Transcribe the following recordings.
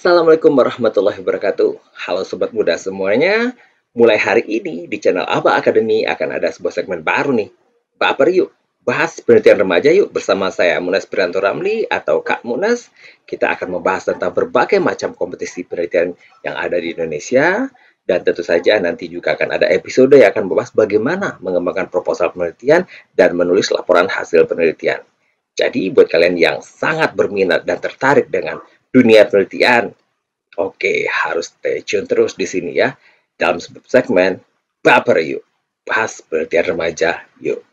Assalamualaikum warahmatullahi wabarakatuh. Halo sobat muda semuanya. Mulai hari ini di channel Aba Academy akan ada sebuah segmen baru nih. Baper yuk, bahas penelitian remaja yuk bersama saya Munas Prianto Ramli atau Kak Munas. Kita akan membahas tentang berbagai macam kompetisi penelitian yang ada di Indonesia. Dan tentu saja nanti juga akan ada episode yang akan membahas bagaimana mengembangkan proposal penelitian dan menulis laporan hasil penelitian. Jadi buat kalian yang sangat berminat dan tertarik dengan dunia penelitian, oke, harus stay tune terus di sini ya. Dalam segmen Baper Yuk, bahas penelitian remaja yuk.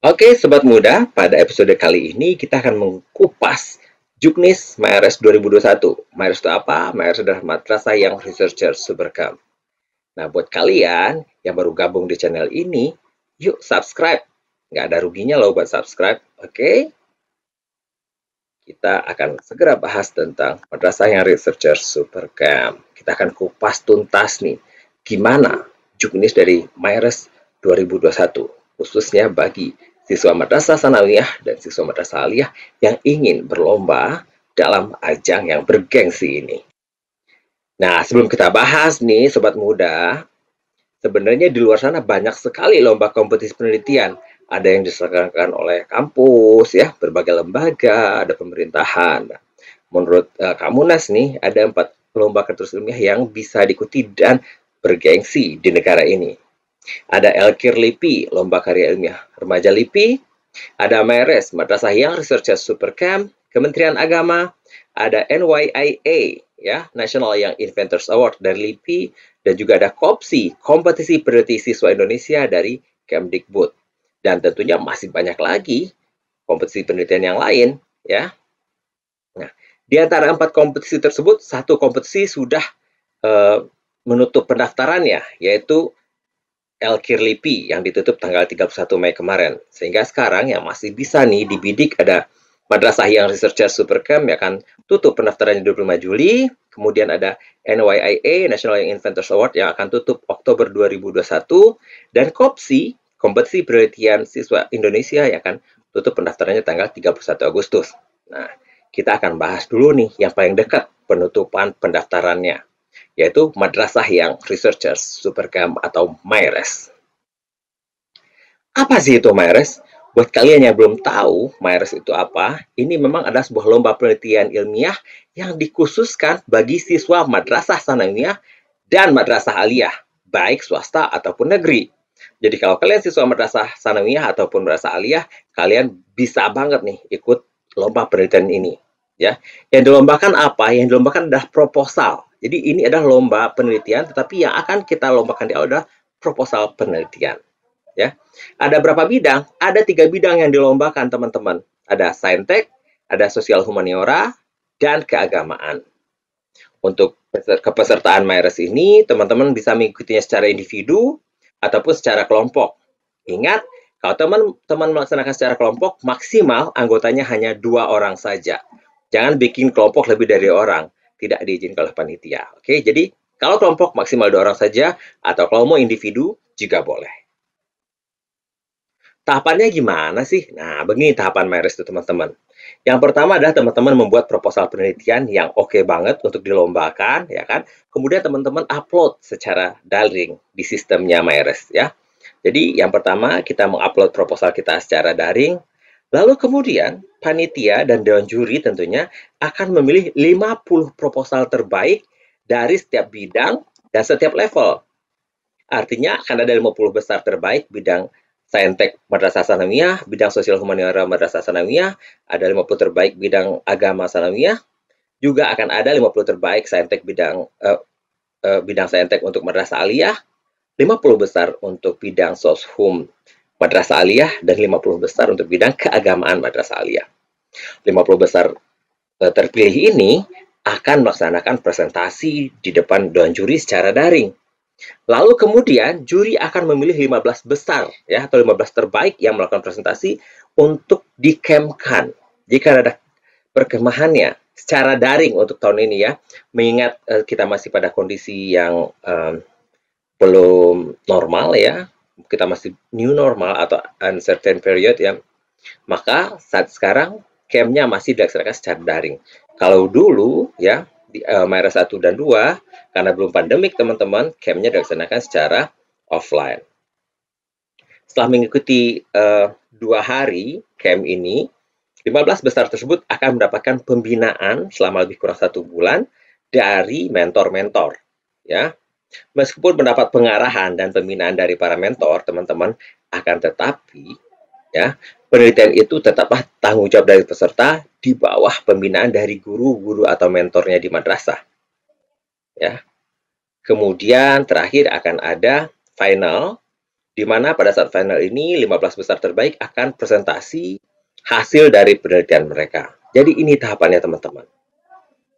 Oke, sobat muda, pada episode kali ini kita akan mengupas Juknis MyRes 2021. MyRes itu apa? MyRes adalah Madrasah Young Researcher Supercamp. Nah, buat kalian yang baru gabung di channel ini, yuk subscribe. Nggak ada ruginya loh buat subscribe, oke? Kita akan segera bahas tentang Madrasah Young Researcher Supercamp. Kita akan kupas tuntas nih, gimana Juknis dari MyRes 2021, khususnya bagi siswa Madrasah Sanawiyah dan siswa Madrasah Aliyah yang ingin berlomba dalam ajang yang bergengsi ini. Nah, sebelum kita bahas nih, sobat muda, sebenarnya di luar sana banyak sekali lomba kompetisi penelitian. Ada yang diselenggarakan oleh kampus, ya, berbagai lembaga, ada pemerintahan. Nah, menurut Kak Munas nih, ada 4 lomba kertas ilmiah yang bisa diikuti dan bergengsi di negara ini. Ada Elkir LIPI, Lomba Karya Ilmiah Remaja LIPI. Ada MyRes, Madrasah Young Researcher Supercamp, Kementerian Agama. Ada NYIA, ya, National Young Inventors Award dari LIPI. Dan juga ada KOPSI, Kompetisi Peneliti Siswa Indonesia dari Kemdikbud. Dan tentunya masih banyak lagi kompetisi penelitian yang lain, ya. Nah, di antara 4 kompetisi tersebut, 1 kompetisi sudah menutup pendaftarannya, yaitu Elkir LIPI yang ditutup tanggal 31 Mei kemarin. Sehingga sekarang yang masih bisa nih dibidik ada Madrasah Young Researcher Supercamp yang akan tutup pendaftarannya 25 Juli. Kemudian ada NYIA, National Young Inventors Award yang akan tutup Oktober 2021. Dan KOPSI, Kompetisi Penelitian Siswa Indonesia yang akan tutup pendaftarannya tanggal 31 Agustus. Nah, kita akan bahas dulu nih yang paling dekat penutupan pendaftarannya, yaitu Madrasah Young Researchers Supercamp atau MyRes. Apa sih itu MyRes? Buat kalian yang belum tahu MyRes itu apa, ini memang ada sebuah lomba penelitian ilmiah yang dikhususkan bagi siswa Madrasah Sanawiyah dan Madrasah Aliyah, baik swasta ataupun negeri. Jadi kalau kalian siswa Madrasah Sanawiyah ataupun Madrasah Aliyah, kalian bisa banget nih ikut lomba penelitian ini. Ya, yang dilombakan apa? Yang dilombakan adalah proposal. Jadi ini adalah lomba penelitian, tetapi yang akan kita lombakan di awal adalah proposal penelitian. Ya, ada berapa bidang? Ada 3 bidang yang dilombakan, teman-teman. Ada saintek, ada sosial humaniora, dan keagamaan. Untuk kepesertaan MyRes ini, teman-teman bisa mengikutinya secara individu ataupun secara kelompok. Ingat, kalau teman-teman melaksanakan secara kelompok, maksimal anggotanya hanya 2 orang saja. Jangan bikin kelompok lebih dari orang. Tidak diizinkan oleh panitia. Oke, jadi kalau kelompok maksimal 2 orang saja, atau kalau mau individu juga boleh. Tahapannya gimana sih? Nah, begini tahapan MyRes itu, teman-teman. Yang pertama adalah teman-teman membuat proposal penelitian yang oke banget untuk dilombakan, ya kan? Kemudian teman-teman upload secara daring di sistemnya MyRes, ya. Jadi yang pertama kita mengupload proposal kita secara daring. Lalu kemudian panitia dan dewan juri tentunya akan memilih 50 proposal terbaik dari setiap bidang dan setiap level. Artinya akan ada 50 besar terbaik bidang saintek Madrasah Sanawiyah, bidang sosial humaniora Madrasah Sanawiyah, ada 50 terbaik bidang agama Sanawiyah, juga akan ada 50 terbaik saintek bidang saintek untuk Madrasah Aliyah, 50 besar untuk bidang soshum Madrasah Aliyah, dan 50 besar untuk bidang keagamaan Madrasah Aliyah. 50 besar terpilih ini akan melaksanakan presentasi di depan dewan juri secara daring. Lalu kemudian juri akan memilih 15 besar, ya, atau 15 terbaik yang melakukan presentasi untuk dikemkan jika ada perkemahannya secara daring untuk tahun ini, ya. Mengingat kita masih pada kondisi yang belum normal, ya. Kita masih new normal atau uncertain period, ya. Maka saat sekarang camp-nya masih dilaksanakan secara daring. Kalau dulu ya di Maret 1 dan 2 karena belum pandemik teman-teman, camp-nya dilaksanakan secara offline. Setelah mengikuti 2 hari camp ini, 15 besar tersebut akan mendapatkan pembinaan selama lebih kurang 1 bulan dari mentor-mentor. Ya, meskipun mendapat pengarahan dan pembinaan dari para mentor, teman-teman, akan tetapi ya, penelitian itu tetaplah tanggung jawab dari peserta di bawah pembinaan dari guru-guru atau mentornya di madrasah. Ya. Kemudian terakhir akan ada final, di mana pada saat final ini 15 besar terbaik akan presentasi hasil dari penelitian mereka. Jadi ini tahapannya teman-teman.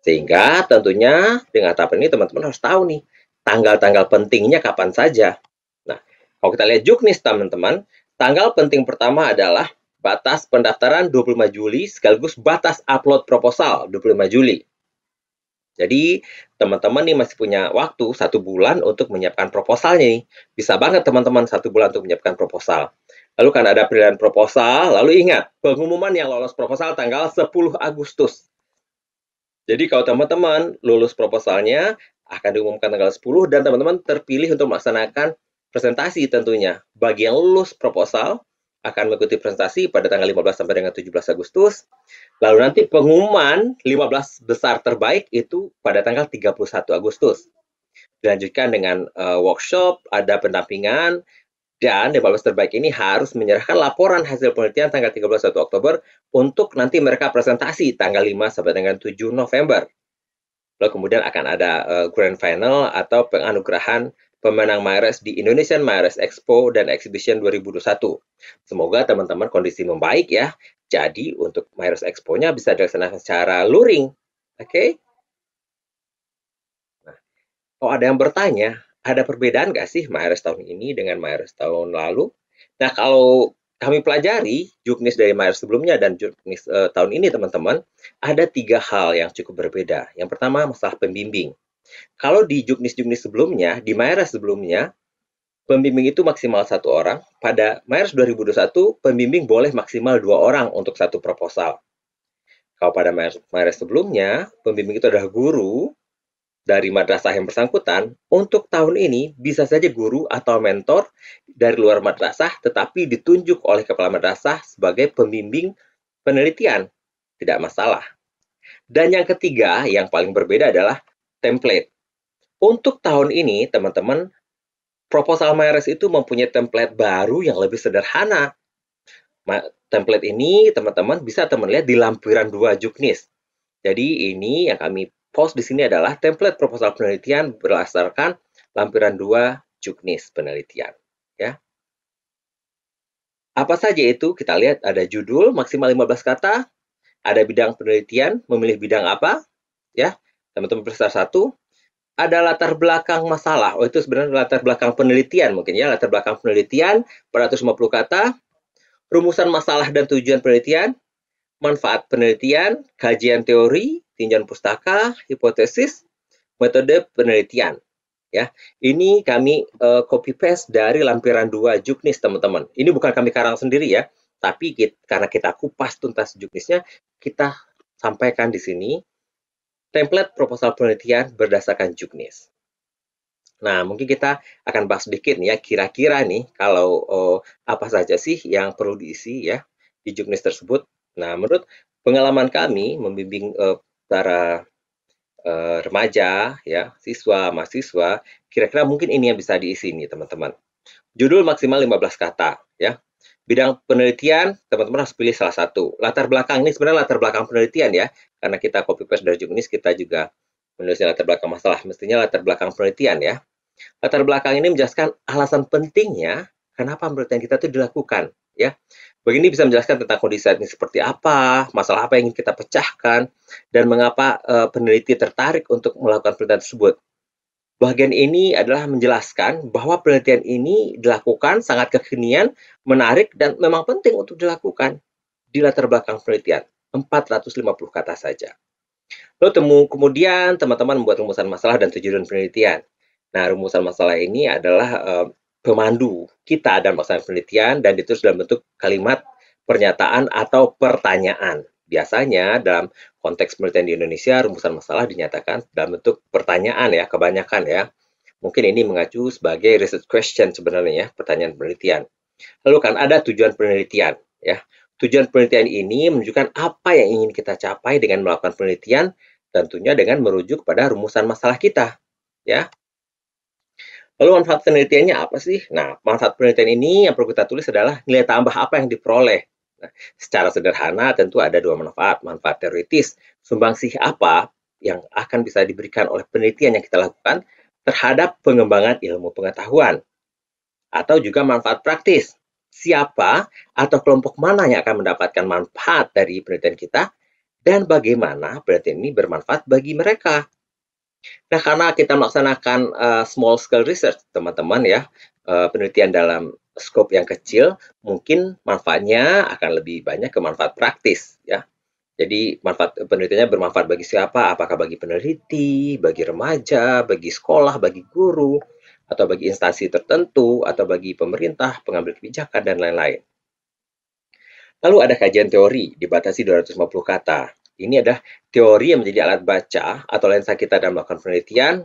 Sehingga tentunya dengan tahapan ini teman-teman harus tahu nih tanggal-tanggal pentingnya kapan saja. Nah, kalau kita lihat juknis teman-teman, tanggal penting pertama adalah batas pendaftaran 25 Juli sekaligus batas upload proposal 25 Juli. Jadi teman-teman nih masih punya waktu 1 bulan untuk menyiapkan proposalnya nih. Bisa banget teman-teman 1 bulan untuk menyiapkan proposal. Lalu kan ada pilihan proposal, lalu ingat pengumuman yang lolos proposal tanggal 10 Agustus. Jadi kalau teman-teman lulus proposalnya akan diumumkan tanggal 10 dan teman-teman terpilih untuk melaksanakan presentasi tentunya. Bagi yang lulus proposal akan mengikuti presentasi pada tanggal 15 sampai dengan 17 Agustus. Lalu nanti pengumuman 15 besar terbaik itu pada tanggal 31 Agustus. Dilanjutkan dengan workshop, ada pendampingan, dan 15 terbaik ini harus menyerahkan laporan hasil penelitian tanggal 31 Oktober untuk nanti mereka presentasi tanggal 5 sampai dengan 7 November. Lalu kemudian akan ada grand final atau penganugerahan pemenang MyRes di Indonesian MyRes Expo dan Exhibition 2021. Semoga teman-teman kondisi membaik ya. Jadi untuk MyRes Expo-nya bisa dilaksanakan secara luring. Oke? Nah, kalau ada yang bertanya, ada perbedaan nggak sih MyRes tahun ini dengan MyRes tahun lalu? Nah, kalau kami pelajari juknis dari MyRes sebelumnya dan juknis tahun ini teman-teman, ada 3 hal yang cukup berbeda. Yang pertama masalah pembimbing. Kalau di juknis-juknis sebelumnya, di MyRes sebelumnya, pembimbing itu maksimal 1 orang. Pada MyRes 2021, pembimbing boleh maksimal 2 orang untuk 1 proposal. Kalau pada MyRes sebelumnya, pembimbing itu adalah guru dari madrasah yang bersangkutan. Untuk tahun ini, bisa saja guru atau mentor dari luar madrasah, tetapi ditunjuk oleh kepala madrasah sebagai pembimbing penelitian. Tidak masalah. Dan yang ketiga, yang paling berbeda adalah template. Untuk tahun ini, teman-teman, proposal MyRes itu mempunyai template baru yang lebih sederhana. Template ini, teman-teman, bisa teman lihat di lampiran 2 juknis. Jadi ini yang kami post di sini adalah template proposal penelitian berdasarkan lampiran 2 juknis penelitian. Ya. Apa saja itu? Kita lihat ada judul maksimal 15 kata, ada bidang penelitian, memilih bidang apa, ya. Teman-teman peserta 1, ada latar belakang masalah. Oh, itu sebenarnya latar belakang penelitian mungkin ya, latar belakang penelitian 450 kata, rumusan masalah dan tujuan penelitian, manfaat penelitian, kajian teori, tinjauan pustaka, hipotesis, metode penelitian. Ya, ini kami copy paste dari lampiran 2 juknis teman-teman. Ini bukan kami karang sendiri ya, tapi karena kita kupas tuntas juknisnya, kita sampaikan di sini template proposal penelitian berdasarkan juknis. Nah, mungkin kita akan bahas sedikit nih ya, kira-kira nih kalau apa saja sih yang perlu diisi ya di juknis tersebut. Nah, menurut pengalaman kami membimbing para remaja, ya, siswa, mahasiswa, kira-kira mungkin ini yang bisa diisi nih teman-teman. Judul maksimal 15 kata, ya. Bidang penelitian, teman-teman harus pilih salah satu. Latar belakang ini sebenarnya latar belakang penelitian ya, karena kita copy paste dari juknis, kita juga menulisnya latar belakang masalah, mestinya latar belakang penelitian ya. Latar belakang ini menjelaskan alasan pentingnya kenapa penelitian kita itu dilakukan ya. Begini bisa menjelaskan tentang kondisi saat ini seperti apa, masalah apa yang ingin kita pecahkan, dan mengapa peneliti tertarik untuk melakukan penelitian tersebut. Bagian ini adalah menjelaskan bahwa penelitian ini dilakukan sangat kekinian, menarik, dan memang penting untuk dilakukan di latar belakang penelitian. 450 kata saja. Lalu kemudian teman-teman membuat rumusan masalah dan tujuan penelitian. Nah, rumusan masalah ini adalah pemandu kita dalam melaksanakan penelitian dan ditulis dalam bentuk kalimat, pernyataan, atau pertanyaan. Biasanya dalam konteks penelitian di Indonesia, rumusan masalah dinyatakan dalam bentuk pertanyaan ya, kebanyakan ya. Mungkin ini mengacu sebagai research question sebenarnya ya, pertanyaan penelitian. Lalu kan ada tujuan penelitian ya. Tujuan penelitian ini menunjukkan apa yang ingin kita capai dengan melakukan penelitian, tentunya dengan merujuk pada rumusan masalah kita ya. Lalu manfaat penelitiannya apa sih? Nah, manfaat penelitian ini yang perlu kita tulis adalah nilai tambah apa yang diperoleh. Nah, secara sederhana tentu ada dua manfaat. Manfaat teoritis, sumbangsih apa yang akan bisa diberikan oleh penelitian yang kita lakukan terhadap pengembangan ilmu pengetahuan. Atau juga manfaat praktis, siapa atau kelompok mana yang akan mendapatkan manfaat dari penelitian kita dan bagaimana penelitian ini bermanfaat bagi mereka. Nah, karena kita melaksanakan small scale research, teman-teman ya, penelitian dalam skop yang kecil, mungkin manfaatnya akan lebih banyak ke manfaat praktis ya. Jadi manfaat penelitiannya bermanfaat bagi siapa? Apakah bagi peneliti, bagi remaja, bagi sekolah, bagi guru, atau bagi instansi tertentu, atau bagi pemerintah, pengambil kebijakan, dan lain-lain. Lalu ada kajian teori, dibatasi 250 kata. Ini adalah teori yang menjadi alat baca atau lensa kita dalam melakukan penelitian,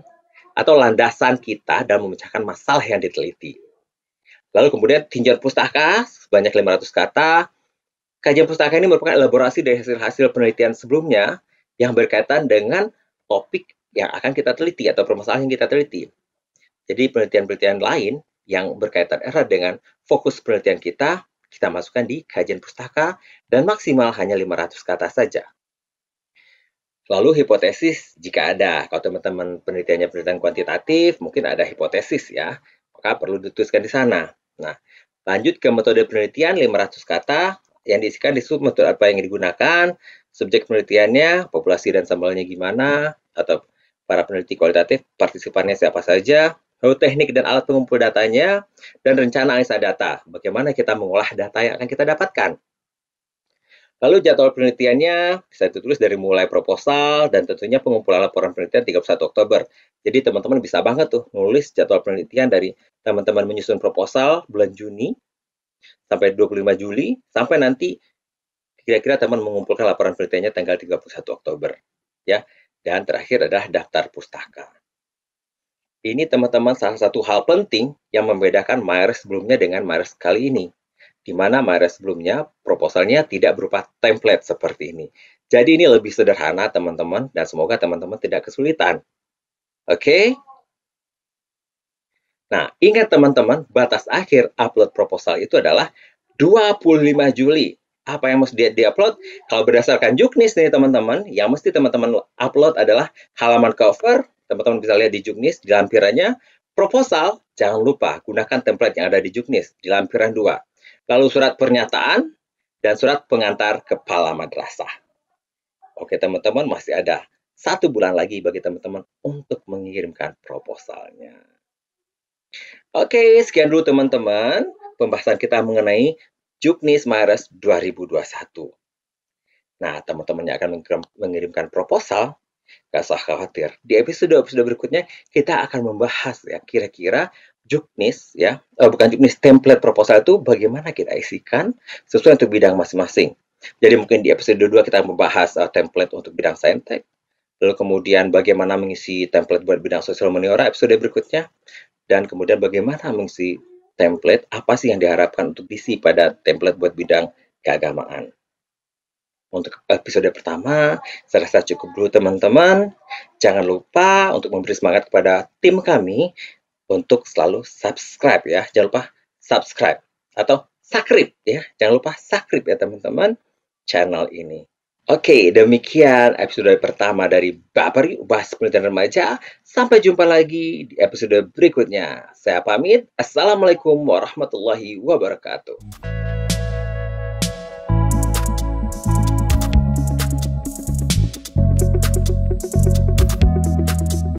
atau landasan kita dalam memecahkan masalah yang diteliti. Lalu kemudian tinjauan pustaka sebanyak 500 kata. Kajian pustaka ini merupakan elaborasi dari hasil-hasil penelitian sebelumnya yang berkaitan dengan topik yang akan kita teliti atau permasalahan yang kita teliti. Jadi penelitian-penelitian lain yang berkaitan erat dengan fokus penelitian kita masukkan di kajian pustaka dan maksimal hanya 500 kata saja. Lalu hipotesis jika ada. Kalau teman-teman penelitiannya penelitian kuantitatif, mungkin ada hipotesis ya, maka perlu dituliskan di sana. Nah, lanjut ke metode penelitian 500 kata yang diisikan di sub metode apa yang digunakan, subjek penelitiannya, populasi dan sampelnya gimana, atau para peneliti kualitatif, partisipannya siapa saja, lalu teknik dan alat pengumpul datanya, dan rencana analisa data. Bagaimana kita mengolah data yang akan kita dapatkan. Lalu jadwal penelitiannya bisa ditulis dari mulai proposal dan tentunya pengumpulan laporan penelitian 31 Oktober. Jadi teman-teman bisa banget tuh nulis jadwal penelitian dari teman-teman menyusun proposal bulan Juni sampai 25 Juli sampai nanti kira-kira teman mengumpulkan laporan penelitiannya tanggal 31 Oktober. Ya. Dan terakhir adalah daftar pustaka. Ini teman-teman salah satu hal penting yang membedakan MyRes sebelumnya dengan MyRes kali ini. Di mana MyRes sebelumnya proposalnya tidak berupa template seperti ini. Jadi ini lebih sederhana teman-teman dan semoga teman-teman tidak kesulitan. Oke? Nah, ingat teman-teman, batas akhir upload proposal itu adalah 25 Juli. Apa yang mesti di-upload? Kalau berdasarkan Juknis nih teman-teman, yang mesti teman-teman upload adalah halaman cover, teman-teman bisa lihat di Juknis, di lampirannya, proposal, jangan lupa gunakan template yang ada di Juknis, di lampiran 2. Lalu surat pernyataan, dan surat pengantar kepala madrasah. Oke teman-teman, masih ada 1 bulan lagi bagi teman-teman untuk mengirimkan proposalnya. Oke, sekian dulu teman-teman pembahasan kita mengenai Juknis MyRes 2021. Nah, teman-teman yang akan mengirimkan proposal, gak usah khawatir. Di episode-episode berikutnya, kita akan membahas ya kira-kira Juknis ya, bukan Juknis, template proposal itu bagaimana kita isikan sesuai untuk bidang masing-masing. Jadi mungkin di episode 2 kita membahas template untuk bidang saintek, lalu kemudian bagaimana mengisi template buat bidang sosial humaniora episode berikutnya, dan kemudian bagaimana mengisi template, apa sih yang diharapkan untuk diisi pada template buat bidang keagamaan. Untuk episode pertama, saya rasa cukup dulu teman-teman. Jangan lupa untuk memberi semangat kepada tim kami untuk selalu subscribe ya. Jangan lupa subscribe atau subscribe ya. Jangan lupa subscribe ya teman-teman channel ini. Oke, demikian episode pertama dari Baperi Bahas Penelitian Remaja. Sampai jumpa lagi di episode berikutnya. Saya pamit. Assalamualaikum warahmatullahi wabarakatuh.